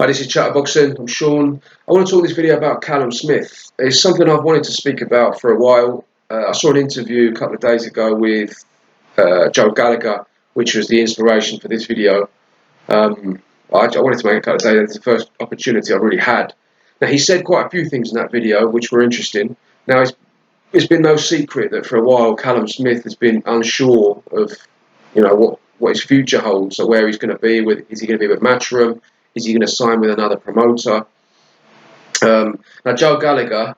Hi, this is Chatterboxing. I'm Sean. I want to talk in this video about Callum Smith. It's something I've wanted to speak about for a while. I saw an interview a couple of days ago with Joe Gallagher, which was the inspiration for this video. I wanted to make a couple of days. It's the first opportunity I really had. Now, he said quite a few things in that video which were interesting. Now, it's been no secret that for a while Callum Smith has been unsure of, what his future holds, or where he's going to be. Is he going to be with Matchroom? Is he going to sign with another promoter? Now, Joe Gallagher,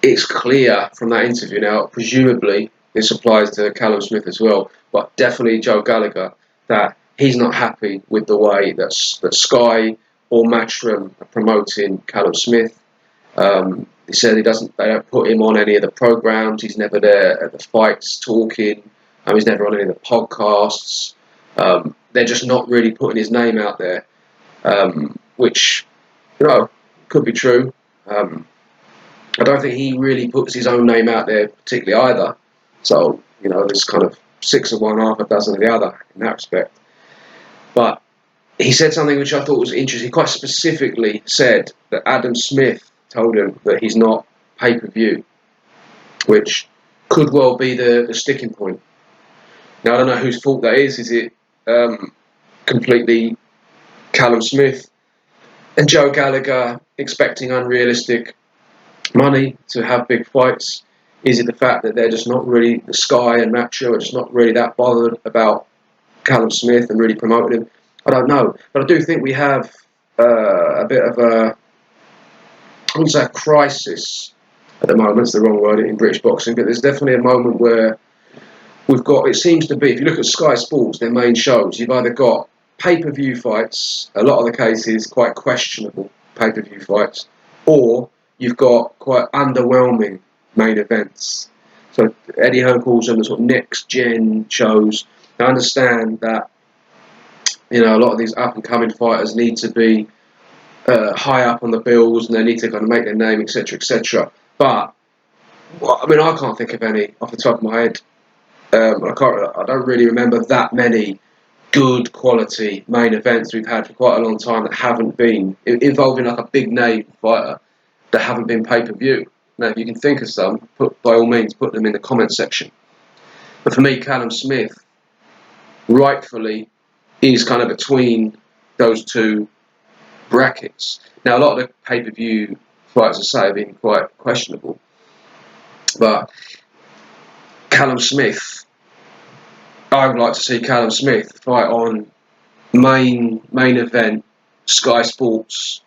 it's clear from that interview now, presumably this applies to Callum Smith as well, but definitely Joe Gallagher, that he's not happy with the way that Sky or Matchroom are promoting Callum Smith. He said they don't put him on any of the programs. He's never there at the fights talking. He's never on any of the podcasts. They're just not really putting his name out there. Which, could be true. I don't think he really puts his own name out there particularly either. So, there's kind of 6 of one, half a dozen of the other in that respect. But he said something which I thought was interesting. He quite specifically said that Adam Smith told him that he's not pay-per-view, which could well be the sticking point. Now, I don't know whose fault that is. Is it completely Callum Smith and Joe Gallagher expecting unrealistic money to have big fights? Is it the fact that they're just not really, the Sky and Matchroom are just not really that bothered about Callum Smith and really promoting him? I don't know, but I do think we have a bit of I wouldn't say a crisis at the moment, it's the wrong word in British boxing, but there's definitely a moment where we've got, it seems to be, if you look at Sky Sports, their main shows, you've either got pay-per-view fights, a lot of the cases quite questionable pay-per-view fights, or you've got quite underwhelming main events. So Eddie Hearn calls them the sort of next-gen shows. I understand that, a lot of these up-and-coming fighters need to be high up on the bills, and they need to kind of make their name, etc., etc. But, I can't think of any off the top of my head. I don't really remember that many good quality main events we've had for quite a long time that haven't been involving like a big name fighter that haven't been pay-per-view. Now, if you can think of some, by all means put them in the comment section. But for me, Callum Smith rightfully is kind of between those two brackets. Now, a lot of the pay-per-view fights, I say, have been quite questionable, but Callum Smith, I would like to see Callum Smith fight on main event Sky Sports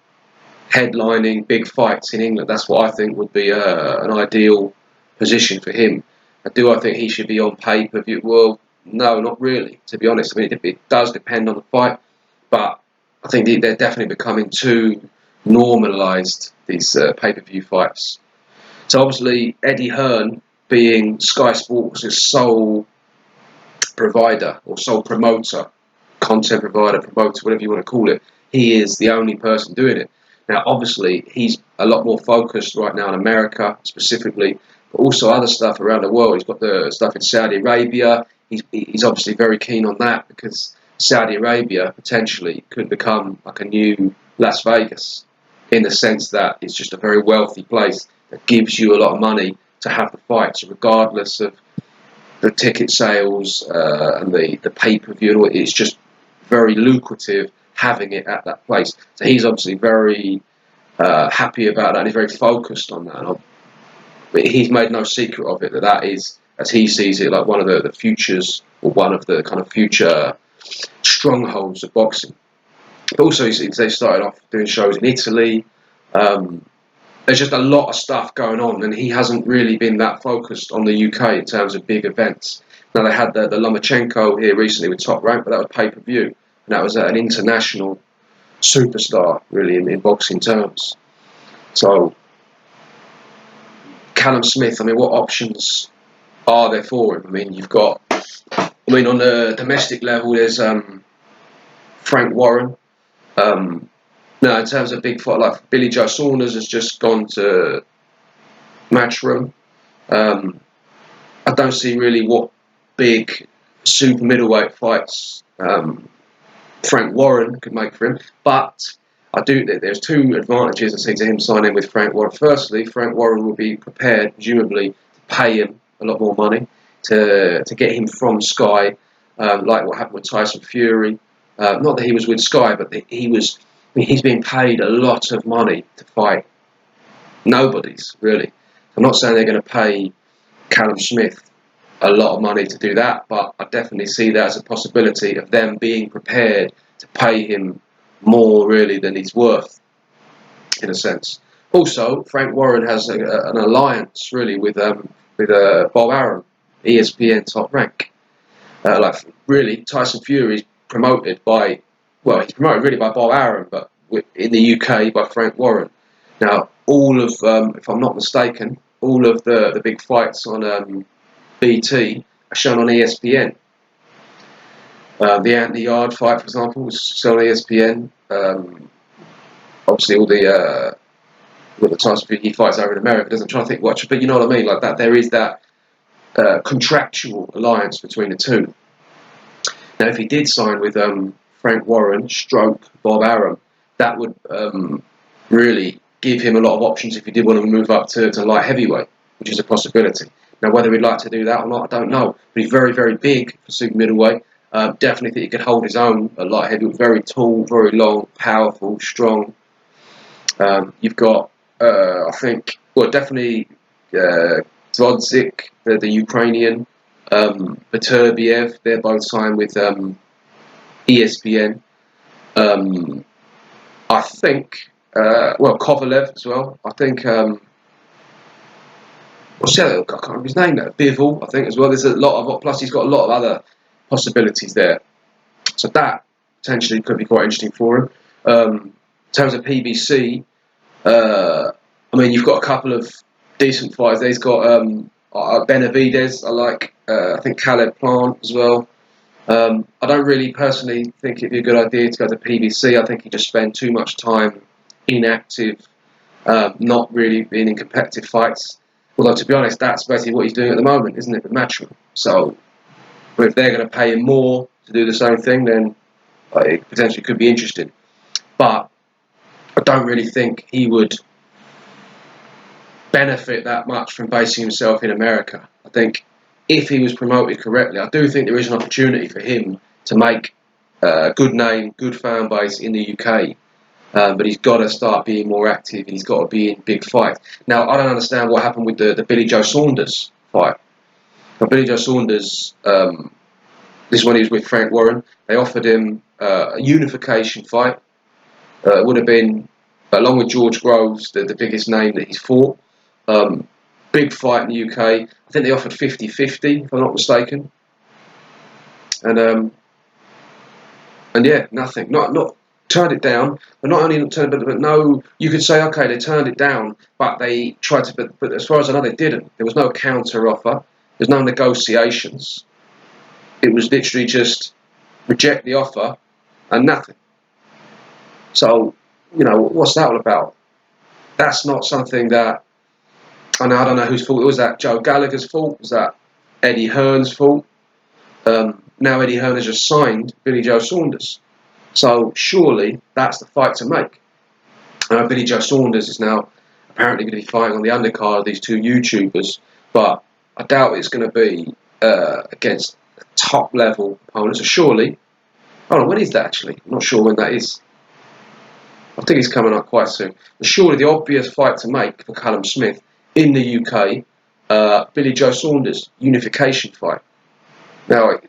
headlining big fights in England. That's what I think would be an ideal position for him. Do I think he should be on pay-per-view? Well, no, not really, to be honest. It does depend on the fight, but I think they're definitely becoming too normalised, these pay-per-view fights. So obviously Eddie Hearn, being Sky Sports' sole provider or sole promoter, content provider, promoter, whatever you want to call it, he is the only person doing it. Now, obviously, he's a lot more focused right now in America specifically, but also other stuff around the world. He's got the stuff in Saudi Arabia. He's obviously very keen on that because Saudi Arabia potentially could become like a new Las Vegas, in the sense that it's just a very wealthy place that gives you a lot of money to have the fights, regardless of the ticket sales and the pay-per-view. It's just very lucrative having it at that place. So he's obviously very happy about that, and he's very focused on that. But he's made no secret of it, that is, as he sees it, like one of the futures, or one of the kind of future strongholds of boxing. But also, they started off doing shows in Italy. There's just a lot of stuff going on, and he hasn't really been that focused on the UK in terms of big events. Now, they had the Lomachenko here recently with Top Rank, but that was pay-per-view, and that was an international superstar, really, in boxing terms. So, Callum Smith, what options are there for him? You've got, on the domestic level, there's Frank Warren. Now, in terms of big fight, like Billy Joe Saunders has just gone to Matchroom. I don't see really what big super middleweight fights Frank Warren could make for him. But I do. There's two advantages I see to him signing with Frank Warren. Firstly, Frank Warren will be prepared, presumably, to pay him a lot more money to get him from Sky, like what happened with Tyson Fury. Not that he was with Sky, but he's being paid a lot of money to fight. Nobody's really. I'm not saying they're going to pay Callum Smith a lot of money to do that, but I definitely see that as a possibility of them being prepared to pay him more really than he's worth, in a sense. Also, Frank Warren has an alliance really with Bob Arum, ESPN Top Rank. Like really, Tyson Fury is promoted by, well, he's promoted really by Bob Arum, but in the UK by Frank Warren. Now, all of, if I'm not mistaken, all of the big fights on BT are shown on ESPN. The Anthony Yard fight, for example, was shown on ESPN. Obviously, all the times he fights over in America, doesn't try to think watch, but you know what I mean. Like that, there is that contractual alliance between the two. Now, if he did sign with Frank Warren, stroke Bob Arum, that would really give him a lot of options if he did want to move up to light heavyweight, which is a possibility. Now, whether he'd like to do that or not, I don't know. But he's very, very big for super middleweight. Definitely think he could hold his own at light heavyweight. Very tall, very long, powerful, strong. You've got, I think, well, definitely Dvodzik, the Ukrainian, Beterbiev. They're both signed with ESPN. I think, Kovalev as well. I think. What's the other? I can't remember his name now. Bivol, I think, as well. There's a lot of, plus he's got a lot of other possibilities there. So that potentially could be quite interesting for him. In terms of PBC, I mean, you've got a couple of decent fights. He's got Benavides. I like. I think Caleb Plant as well. I don't really personally think it'd be a good idea to go to PBC. I think he just spend too much time inactive, not really being in competitive fights. Although, to be honest, that's basically what he's doing at the moment, isn't it, with Matchroom? So, if they're going to pay him more to do the same thing, then it potentially could be interesting. But I don't really think he would benefit that much from basing himself in America. I think if he was promoted correctly, I do think there is an opportunity for him to make a good name, good fan base in the UK. But he's got to start being more active and he's got to be in big fights. Now, I don't understand what happened with the Billy Joe Saunders fight. Now, Billy Joe Saunders, this is when he was with Frank Warren. They offered him a unification fight. It would have been, along with George Groves, the biggest name that he's fought. Big fight in the UK. I think they offered 50-50, if I'm not mistaken. And yeah, nothing. Not turned it down, but not only turned it, but no, you could say, okay, they turned it down, but they tried to, but as far as I know, they didn't. There was no counter offer. There's no negotiations. It was literally just reject the offer and nothing. So, what's that all about? That's not something that, I don't know whose fault it was. That Joe Gallagher's fault? Was that Eddie Hearn's fault? Now Eddie Hearn has just signed Billy Joe Saunders. So surely that's the fight to make. Billy Joe Saunders is now apparently going to be fighting on the undercard of these two YouTubers, but I doubt it's going to be against top level opponents. So surely, hold on, when is that actually? I'm not sure when that is. I think it's coming up quite soon. But surely the obvious fight to make for Callum Smith in the UK, Billy Joe Saunders, unification fight. Now,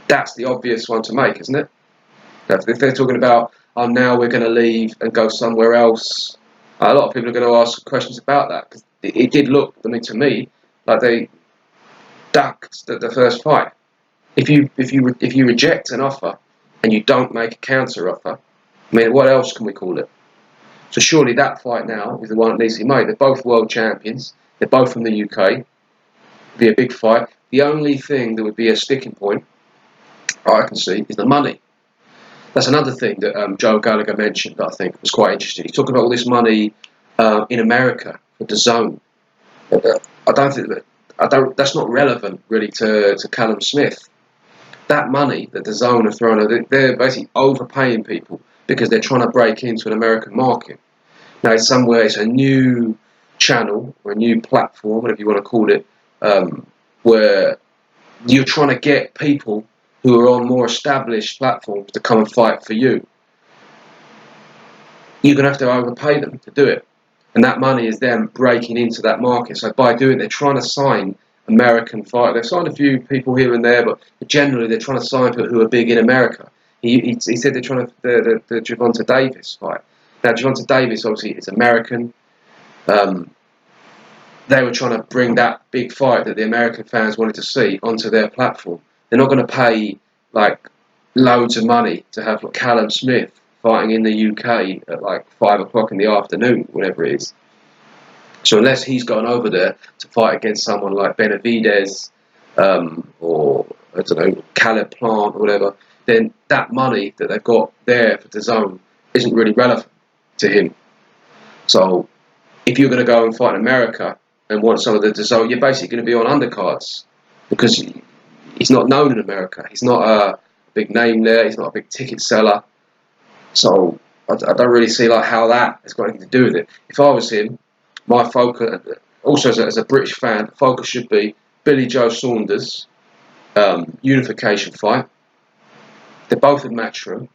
that's the obvious one to make, isn't it? If they're talking about, now we're going to leave and go somewhere else, a lot of people are going to ask questions about that, because it did look, to me, like they ducked the first fight. If you reject an offer and you don't make a counter offer, what else can we call it? So surely that fight now is the one that needs to be made. They're both world champions. They're both from the UK. It'd be a big fight. The only thing that would be a sticking point, I can see, is the money. That's another thing that Joe Gallagher mentioned that I think was quite interesting. He's talking about all this money in America for the zone. That's not relevant really to Callum Smith. That money that the zone are throwing, they're basically overpaying people because they're trying to break into an American market. Now, it's a new channel or a new platform, whatever you want to call it, where you're trying to get people who are on more established platforms to come and fight for you. You're going to have to overpay them to do it. And that money is them breaking into that market. So by doing it, they're trying to sign American fighters. They've signed a few people here and there, but generally they're trying to sign people who are big in America. He said they're trying to the Gervonta Davis fight. Now, Gervonta Davis obviously is American. They were trying to bring that big fight that the American fans wanted to see onto their platform. They're not going to pay like loads of money to have like Callum Smith fighting in the UK at like 5 o'clock in the afternoon, whatever it is. So unless he's gone over there to fight against someone like Benavidez or I don't know, Caleb Plant or whatever, then that money that they've got there for DAZN isn't really relevant to him. So if you're going to go and fight in America and want some of the DAZN, you're basically going to be on undercards because he's not known in America. He's not a big name there. He's not a big ticket seller. So I don't really see like how that has got anything to do with it. If I was him, my focus, also as a British fan, focus should be Billy Joe Saunders, unification fight. They're both in Matchroom,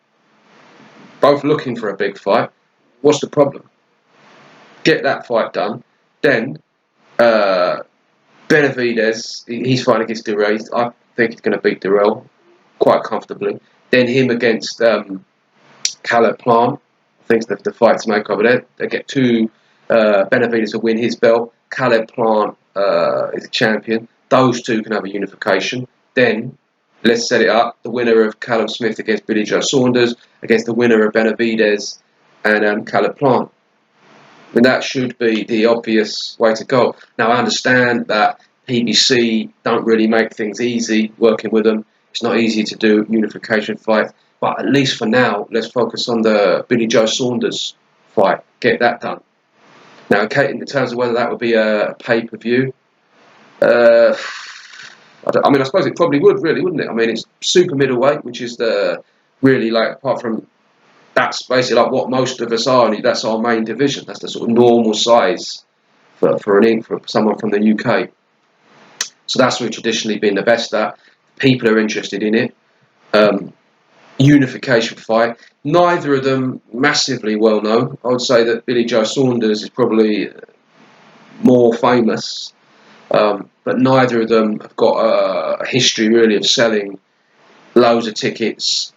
both looking for a big fight. What's the problem? Get that fight done. Then Benavidez, he's fighting against Durrell. I think he's going to beat Durrell quite comfortably. Then him against Caleb Plant. I think it's the fight to make over there. They get Benavidez to win his belt. Caleb Plant is a champion. Those two can have a unification. Then let's set it up. The winner of Callum Smith against Billy Joe Saunders against the winner of Benavidez and Caleb Plant. I mean, that should be the obvious way to go. Now, I understand that PBC don't really make things easy working with them. It's not easy to do unification fights. But at least for now, let's focus on the Billy Joe Saunders fight. Get that done. Now, in terms of whether that would be a pay-per-view, I suppose it probably would, really, wouldn't it? I mean, it's super middleweight, which is really like, apart from, that's basically like what most of us are. That's our main division. That's the sort of normal size for someone from the UK. So that's what we've traditionally been the best at. People are interested in it. Unification fight. Neither of them massively well known. I would say that Billy Joe Saunders is probably more famous, but neither of them have got a history really of selling loads of tickets,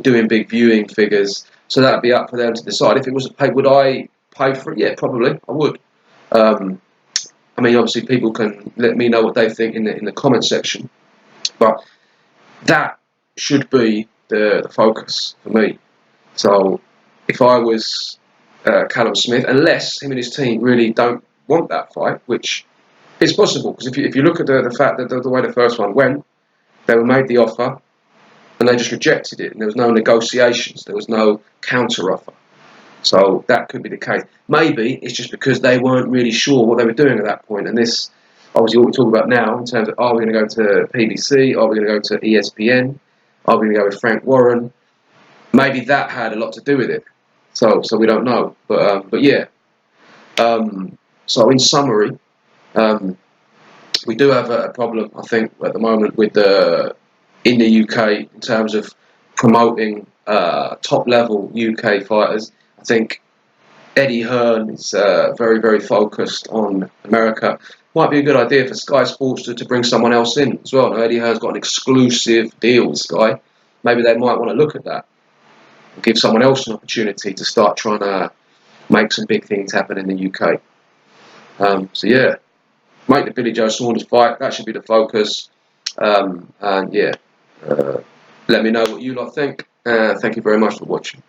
doing big viewing figures. So that'd be up for them to decide. If it was a pay, would I pay for it? Yeah, probably I would. I mean, obviously, people can let me know what they think in the comment section, but that should be the focus for me. So if I was Callum Smith, unless him and his team really don't want that fight, which is possible, because if you look at the fact that the way the first one went, they were made the offer and they just rejected it, and there was no negotiations, there was no counter offer. So that could be the case. Maybe it's just because they weren't really sure what they were doing at that point, and this obviously what we're talking about now in terms of, are we going to go to PBC, are we going to go to ESPN, are we going to go with Frank Warren? Maybe that had a lot to do with it. So we don't know. But yeah. So in summary, we do have a problem, I think, at the moment with in the UK in terms of promoting top level UK fighters. I think Eddie Hearn is very, very focused on America. Might be a good idea for Sky Sports to bring someone else in as well. Now, Eddie Hearn's got an exclusive deal with Sky. Maybe they might want to look at that. Give someone else an opportunity to start trying to make some big things happen in the UK. So yeah, make the Billy Joe Saunders fight. That should be the focus. And yeah, let me know what you lot think. Thank you very much for watching.